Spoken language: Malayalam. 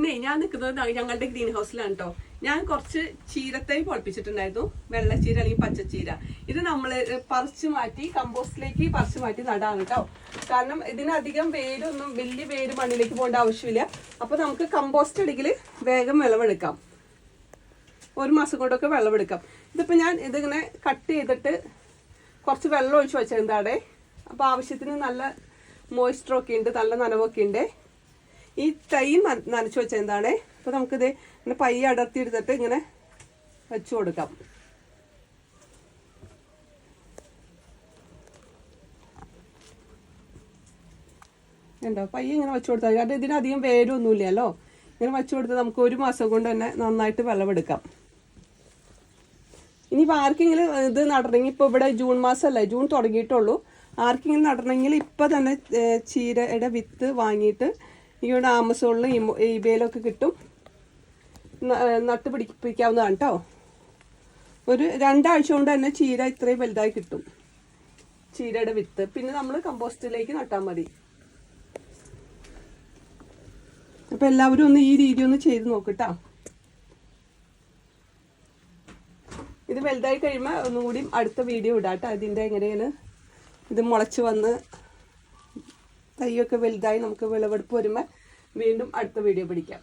പിന്നെ ഞാൻ നിൽക്കുന്നത് ഞങ്ങളുടെ ഗ്രീൻ ഹൗസിലാണ് കേട്ടോ. ഞാൻ കുറച്ച് ചീരത്തൈ പൊളിപ്പിച്ചിട്ടുണ്ടായിരുന്നു, വെള്ളച്ചീര അല്ലെങ്കിൽ പച്ചച്ചീര. ഇത് നമ്മൾ പറിച്ചു മാറ്റി കമ്പോസ്റ്റിലേക്ക് പറിച്ചു മാറ്റി നടാണ് കേട്ടോ. കാരണം ഇതിനധികം വേരൊന്നും വലിയ വേര് മണ്ണിലേക്ക് പോകേണ്ട ആവശ്യമില്ല. അപ്പോൾ നമുക്ക് കമ്പോസ്റ്റ് ഇടയിൽ വേഗം വിളവെടുക്കാം, 1 മാസം കൊണ്ടൊക്കെ വിളവെടുക്കാം. ഇതിപ്പോൾ ഞാൻ ഇതിങ്ങനെ കട്ട് ചെയ്തിട്ട് കുറച്ച് വെള്ളം ഒഴിച്ച് വെച്ചെന്താടെ. അപ്പോൾ ആവശ്യത്തിന് നല്ല മോയ്സ്ചറൊക്കെ ഉണ്ട്, നല്ല നനവൊക്കെ ഉണ്ട്. ഈ തൈ നനച്ച് വെച്ച എന്താണ്. അപ്പോൾ നമുക്കിത് ഇങ്ങനെ പയ്യെ അടർത്തി എടുത്തിട്ട് ഇങ്ങനെ വെച്ചു കൊടുക്കാം. ഉണ്ടോ, പയ്യെ ഇങ്ങനെ വെച്ചു കൊടുത്താൽ, കാരണം ഇതിനധികം വേരൊന്നുമില്ലല്ലോ. ഇങ്ങനെ വെച്ചു കൊടുത്താൽ നമുക്ക് 1 മാസം കൊണ്ട് തന്നെ നന്നായിട്ട് വിളവെടുക്കാം. ഇനിയിപ്പോൾ ആർക്കെങ്കിലും ഇത് നടണമെങ്കിൽ, ഇപ്പോൾ ഇവിടെ ജൂൺ മാസമല്ലേ, ജൂൺ തുടങ്ങിയിട്ടുള്ളൂ. ആർക്കെങ്കിലും നടണമെങ്കിൽ ഇപ്പം തന്നെ ചീരയുടെ വിത്ത് വാങ്ങിയിട്ട് ഇവിടെ ആമസോണിലും ഇബേയിലൊക്കെ കിട്ടും, നട്ട് പിടിപ്പിക്കാവുന്നതാണ് കേട്ടോ. ഒരു 2 ആഴ്ച കൊണ്ട് തന്നെ ചീര ഇത്രയും വലുതായി കിട്ടും, ചീരയുടെ വിത്ത്. പിന്നെ നമ്മൾ കമ്പോസ്റ്റിലേക്ക് നട്ടാൽ മതി. അപ്പം എല്ലാവരും ഒന്ന് ഈ രീതി ഒന്ന് ചെയ്ത് നോക്കട്ടോ. ഇത് വലുതായി കഴിയുമ്പോൾ ഒന്നുകൂടി അടുത്ത വീഡിയോ ഇടാം കേട്ടോ. ഇതിൻ്റെ എങ്ങനെയാണ് ഇത് മുളച്ച് വന്ന് തൈയൊക്കെ വലുതായി നമുക്ക് വിളവെടുപ്പ് വരുമ്പോൾ വീണ്ടും അടുത്ത വീഡിയോ പിടിക്കാം.